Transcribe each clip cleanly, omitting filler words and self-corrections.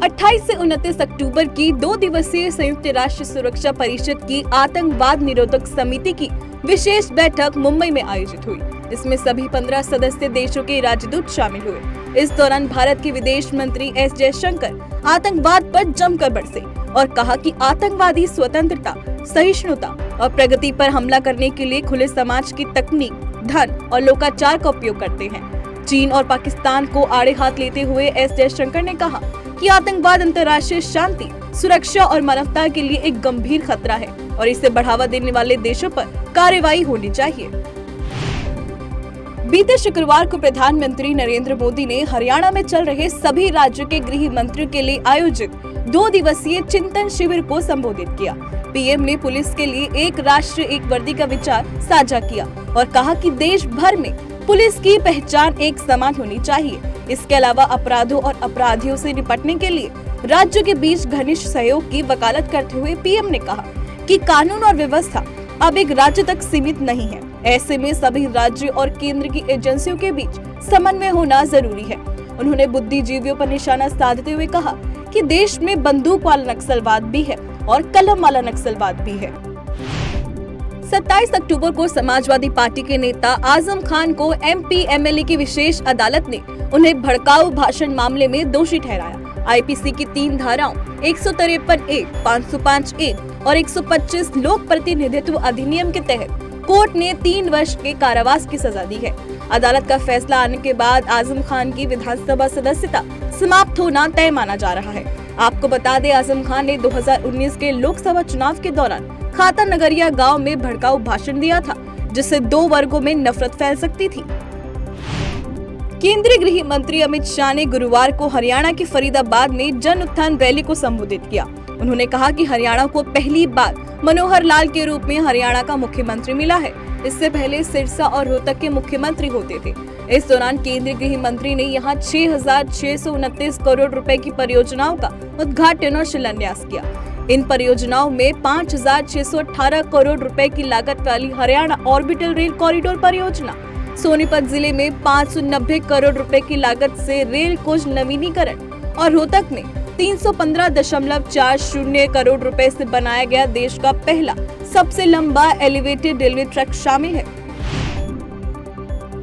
28 से 29 अक्टूबर की 2 दिवसीय संयुक्त राष्ट्र सुरक्षा परिषद की आतंकवाद निरोधक समिति की विशेष बैठक मुंबई में आयोजित हुई। इसमें सभी 15 सदस्य देशों के राजदूत शामिल हुए। इस दौरान भारत के विदेश मंत्री एस जयशंकर आतंकवाद पर जमकर बरसे और कहा कि आतंकवादी स्वतंत्रता, सहिष्णुता और प्रगति पर हमला करने के लिए खुले समाज की तकनीक, धन और लोकाचार का उपयोग करते हैं। चीन और पाकिस्तान को आड़े हाथ लेते हुए एस जयशंकर ने कहा कि आतंकवाद अंतर्राष्ट्रीय शांति, सुरक्षा और मानवता के लिए एक गंभीर खतरा है और इसे बढ़ावा देने वाले देशों पर कार्रवाई होनी चाहिए। बीते शुक्रवार को प्रधानमंत्री नरेंद्र मोदी ने हरियाणा में चल रहे सभी राज्यों के गृह मंत्रियों के लिए आयोजित 2 दिवसीय चिंतन शिविर को संबोधित किया। पीएम ने पुलिस के लिए एक राष्ट्र एक वर्दी का विचार साझा किया और कहा कि देश भर में पुलिस की पहचान एक समान होनी चाहिए। इसके अलावा अपराधों और अपराधियों से निपटने के लिए राज्यों के बीच घनिष्ठ सहयोग की वकालत करते हुए पीएम ने कहा कि कानून और व्यवस्था अब एक राज्य तक सीमित नहीं है। ऐसे में सभी राज्य और केंद्र की एजेंसियों के बीच समन्वय होना जरूरी है। उन्होंने बुद्धिजीवियों पर निशाना साधते हुए कहा कि देश में बंदूक वाला नक्सलवाद भी है और कलम वाला नक्सलवाद भी है। 27 अक्टूबर को समाजवादी पार्टी के नेता आजम खान को एमपी एमएलए की विशेष अदालत ने उन्हें भड़काऊ भाषण मामले में दोषी ठहराया। आईपीसी की 3 धाराओं 153(1), 505(1) और 125 लोक प्रतिनिधित्व अधिनियम के तहत कोर्ट ने 3 वर्ष के कारावास की सजा दी है। अदालत का फैसला आने के बाद आजम खान की विधानसभा सदस्यता समाप्त होना तय माना जा रहा है। आपको बता दें, आजम खान ने 2019 के लोकसभा चुनाव के दौरान खाता नगरिया गांव में भड़काऊ भाषण दिया था, जिससे 2 वर्गों में नफरत फैल सकती थी। केंद्रीय गृह मंत्री अमित शाह ने गुरुवार को हरियाणा के फरीदाबाद में जन उत्थान रैली को संबोधित किया। उन्होंने कहा कि हरियाणा को पहली बार मनोहर लाल के रूप में हरियाणा का मुख्यमंत्री मिला है। इससे पहले सिरसा और रोहतक के मुख्यमंत्री होते थे। इस दौरान केंद्रीय गृह मंत्री ने यहां 6,629 करोड़ रुपए की परियोजनाओं का उद्घाटन और शिलान्यास किया। इन परियोजनाओं में 5,618 करोड़ रुपए की लागत वाली हरियाणा ऑर्बिटल रेल कॉरिडोर परियोजना, सोनीपत जिले में 590 करोड़ रुपए की लागत से रेल कोच नवीनीकरण और रोहतक में 315.40 करोड़ रुपए से बनाया गया देश का पहला सबसे लंबा एलिवेटेड रेलवे ट्रैक शामिल है।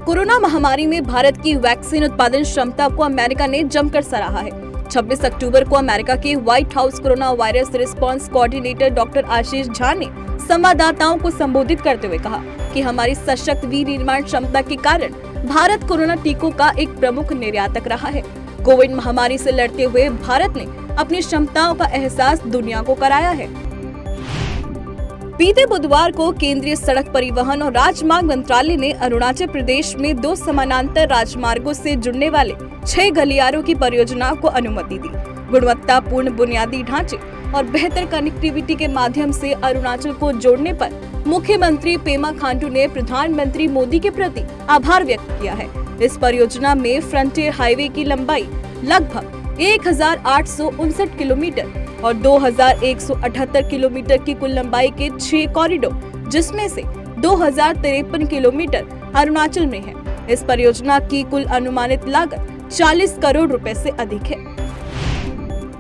कोरोना महामारी में भारत की वैक्सीन उत्पादन क्षमता को अमेरिका ने जमकर सराहा है। 26 अक्टूबर को अमेरिका के White House corona virus response coordinator doctor Ashish Jha ने संवाददाताओं को संबोधित करते हुए कहा कि हमारी सशक्त विनिर्माण क्षमता के कारण भारत कोरोना टीकों का एक प्रमुख निर्यातक रहा है। कोविड महामारी से लड़ते हुए भारत ने अपनी क्षमताओं का एहसास दुनिया को कराया है। बीते बुधवार को केंद्रीय सड़क परिवहन और राजमार्ग मंत्रालय ने अरुणाचल प्रदेश में 2 समानांतर राजमार्गों से जुड़ने वाले 6 गलियारों की परियोजनाओं को अनुमति दी। गुणवत्तापूर्ण बुनियादी ढांचे और बेहतर कनेक्टिविटी के माध्यम से अरुणाचल को जोड़ने पर मुख्यमंत्री पेमा खांडू ने प्रधानमंत्री मोदी के प्रति आभार व्यक्त किया है। इस परियोजना में फ्रंटियर हाईवे की लंबाई लगभग 1,859 किलोमीटर और 2,178 किलोमीटर की कुल लंबाई के 6 कॉरिडोर, जिसमें से 2,053 किलोमीटर अरुणाचल में है। इस परियोजना की कुल अनुमानित लागत 40 करोड़ रुपए से अधिक है।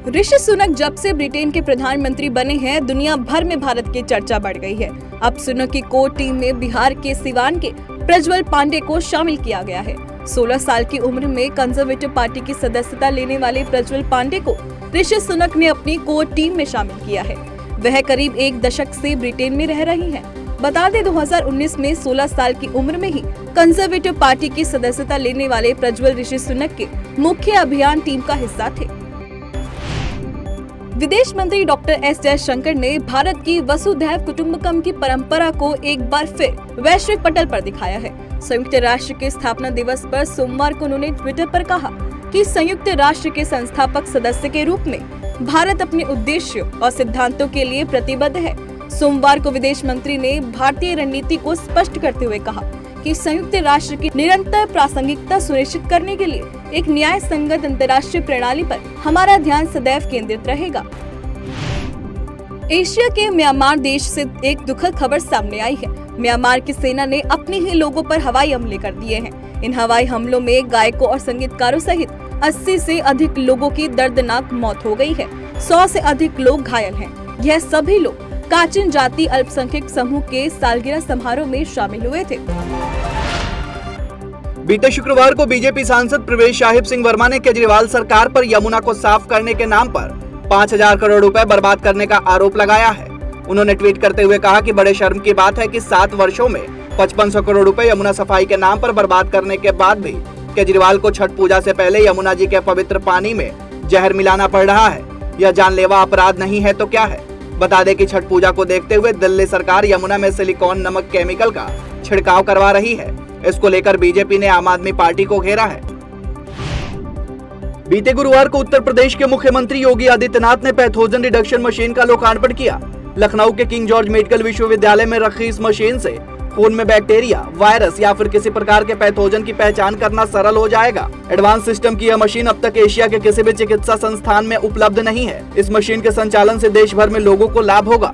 ऋषि सुनक जब से ब्रिटेन के प्रधानमंत्री बने हैं, दुनिया भर में भारत की चर्चा बढ़ गई है। अब सुनक की कोर टीम में बिहार के सिवान के प्रज्वल पांडे को शामिल किया गया है। 16 साल की उम्र में कंजर्वेटिव पार्टी की सदस्यता लेने वाले प्रज्वल पांडे को ऋषि सुनक ने अपनी कोर टीम में शामिल किया है। वह करीब 1 दशक से ब्रिटेन में रह रही हैं। बता दें, 2019 में 16 साल की उम्र में ही कंजर्वेटिव पार्टी की सदस्यता लेने वाले प्रज्वल ऋषि सुनक के मुख्य अभियान टीम का हिस्सा थे। विदेश मंत्री डॉक्टर एस जयशंकर ने भारत की वसुधैव कुटुंबकम की परंपरा को एक बार फिर वैश्विक पटल पर दिखाया है। संयुक्त राष्ट्र के स्थापना दिवस पर सोमवार को उन्होंने ट्विटर पर कहा कि संयुक्त राष्ट्र के संस्थापक सदस्य के रूप में भारत अपने उद्देश्यों और सिद्धांतों के लिए प्रतिबद्ध है। सोमवार को विदेश मंत्री ने भारतीय रणनीति को स्पष्ट करते हुए कहा कि संयुक्त राष्ट्र की निरंतर प्रासंगिकता सुनिश्चित करने के लिए एक न्याय संगत अंतर्राष्ट्रीय प्रणाली पर हमारा ध्यान सदैव केंद्रित रहेगा। एशिया के म्यांमार देश से एक दुखद खबर सामने आई है। म्यांमार की सेना ने अपने ही लोगों पर हवाई हमले कर दिए हैं। इन हवाई हमलों में गायकों और संगीतकारों सहित 80 से अधिक लोगों की दर्दनाक मौत हो गई है। 100 से अधिक लोग घायल हैं। यह सभी लोग काचिन जाति अल्पसंख्यक समूह के सालगिरह समारोह में शामिल हुए थे। बीते शुक्रवार को बीजेपी सांसद प्रवेश साहिब सिंह वर्मा ने केजरीवाल सरकार पर यमुना को साफ करने के नाम पर 5000 करोड़ रुपए बर्बाद करने का आरोप लगाया है। उन्होंने ट्वीट करते हुए कहा कि बड़े शर्म की बात है कि 7 वर्षों में 5500 करोड़ रुपए यमुना सफाई के नाम पर बर्बाद करने के बाद भी केजरीवाल को छठ पूजा से पहले यमुना जी के पवित्र पानी में जहर मिलाना पड़ रहा है। यह जानलेवा अपराध नहीं है तो क्या है। बता दें कि छठ पूजा को देखते हुए दिल्ली सरकार यमुना में सिलिकॉन नमक केमिकल का छिड़काव करवा रही है। इसको लेकर बीजेपी ने आम आदमी पार्टी को घेरा है। बीते गुरुवार को उत्तर प्रदेश के मुख्यमंत्री योगी आदित्यनाथ ने पैथोजन रिडक्शन मशीन का लोकार्पण किया। लखनऊ के किंग जॉर्ज मेडिकल विश्वविद्यालय में रखी इस मशीन से खून में बैक्टीरिया, वायरस या फिर किसी प्रकार के पैथोजन की पहचान करना सरल हो जाएगा। एडवांस सिस्टम की यह मशीन अब तक एशिया के किसी भी चिकित्सा संस्थान में उपलब्ध नहीं है। इस मशीन के संचालन से देश भर में लोगों को लाभ होगा।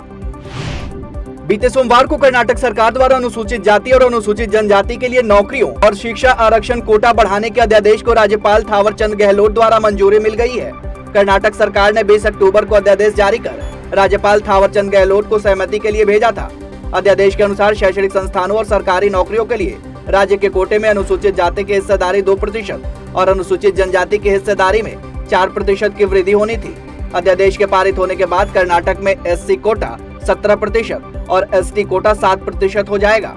बीते सोमवार को कर्नाटक सरकार द्वारा अनुसूचित जाति और अनुसूचित जनजाति के लिए नौकरियों और शिक्षा आरक्षण कोटा बढ़ाने के अध्यादेश को राज्यपाल थावरचंद गहलोत द्वारा मंजूरी मिल गई है। कर्नाटक सरकार ने 20 अक्टूबर को अध्यादेश जारी कर राज्यपाल थावरचंद गहलोत को सहमति के लिए भेजा था। अध्यादेश के अनुसार शैक्षणिक संस्थानों और सरकारी नौकरियों के लिए राज्य के कोटे में अनुसूचित जाति की हिस्सेदारी 2% और अनुसूचित जनजाति की हिस्सेदारी में 4% की वृद्धि होनी थी। अध्यादेश के पारित होने के बाद कर्नाटक में SC कोटा 17% और ST कोटा 7% हो जाएगा।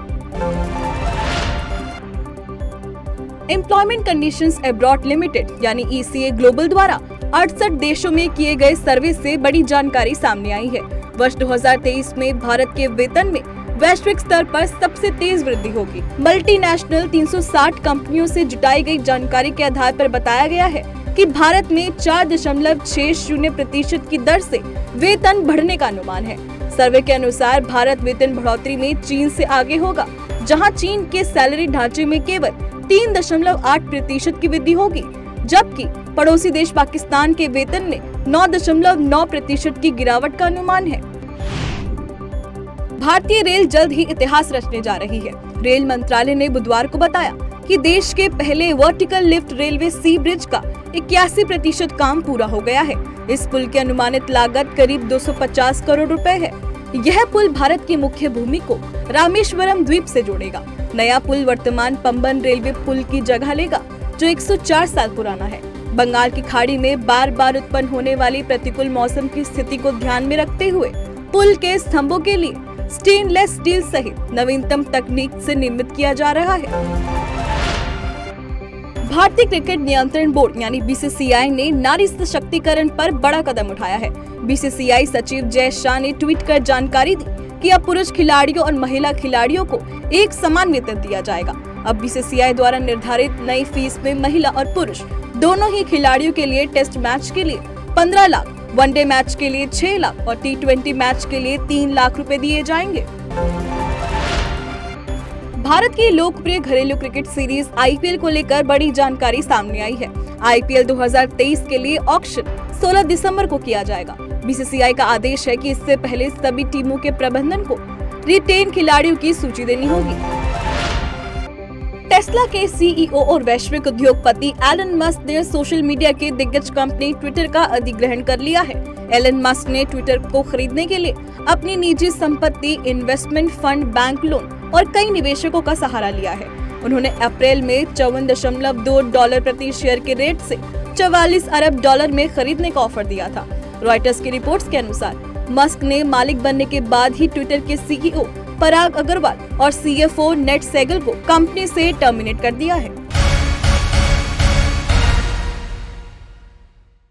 एम्प्लॉयमेंट कंडीशंस अब्रॉड लिमिटेड यानी ECA ग्लोबल द्वारा 68 देशों में किए गए सर्वे से बड़ी जानकारी सामने आई है। वर्ष 2023 में भारत के वेतन में वैश्विक स्तर पर सबसे तेज वृद्धि होगी। मल्टीनेशनल 360 कंपनियों से जुटाई गई जानकारी के आधार पर बताया गया है कि भारत में 4.60% की दर से वेतन बढ़ने का अनुमान है। सर्वे के अनुसार भारत वेतन बढ़ोतरी में चीन से आगे होगा, जहां चीन के सैलरी ढांचे में केवल 3.8% की वृद्धि होगी, जबकि पड़ोसी देश पाकिस्तान के वेतन में 9.9% की गिरावट का अनुमान है। भारतीय रेल जल्द ही इतिहास रचने जा रही है। रेल मंत्रालय ने बुधवार को बताया कि देश के पहले वर्टिकल लिफ्ट रेलवे सी ब्रिज का 81% काम पूरा हो गया है। इस पुल की अनुमानित लागत करीब 250 करोड़ रुपए है। यह पुल भारत की मुख्य भूमि को रामेश्वरम द्वीप से जोड़ेगा। नया पुल वर्तमान पंबन रेलवे पुल की जगह लेगा, जो 104 साल पुराना है। बंगाल की खाड़ी में बार बार उत्पन्न होने वाली प्रतिकूल मौसम की स्थिति को ध्यान में रखते हुए पुल के स्तंभों के लिए स्टेनलेस स्टील सहित नवीनतम तकनीक से निर्मित किया जा रहा है। भारतीय क्रिकेट नियंत्रण बोर्ड यानी BCCI ने नारी सशक्तिकरण पर बड़ा कदम उठाया है। BCCI सचिव जय शाह ने ट्वीट कर जानकारी दी कि अब पुरुष खिलाड़ियों और महिला खिलाड़ियों को एक समान वेतन दिया जाएगा। अब BCCI द्वारा निर्धारित नई फीस में महिला और पुरुष दोनों ही खिलाड़ियों के लिए टेस्ट मैच के लिए 15 लाख, वनडे मैच के लिए 6 लाख और T20 मैच के लिए 3 लाख रुपए दिए जाएंगे। भारत की लोकप्रिय घरेलू क्रिकेट सीरीज IPL को लेकर बड़ी जानकारी सामने आई है। IPL 2023 के लिए ऑक्शन 16 दिसंबर को किया जाएगा। BCCI का आदेश है कि इससे पहले सभी टीमों के प्रबंधन को रिटेन खिलाड़ियों की सूची देनी होगी। टेस्ला के CEO और वैश्विक उद्योगपति एलन मस्क ने सोशल मीडिया के दिग्गज कंपनी ट्विटर का अधिग्रहण कर लिया है। एलन मस्क ने ट्विटर को खरीदने के लिए अपनी निजी संपत्ति, इन्वेस्टमेंट फंड, बैंक लोन और कई निवेशकों का सहारा लिया है। उन्होंने अप्रैल में $54.2 प्रति शेयर के रेट से $44 अरब में खरीदने का ऑफर दिया था। रॉयटर्स की रिपोर्ट्स के अनुसार मस्क ने मालिक बनने के बाद ही ट्विटर के CEO पराग अग्रवाल और CFO नेट सेगल को कंपनी से टर्मिनेट कर दिया है।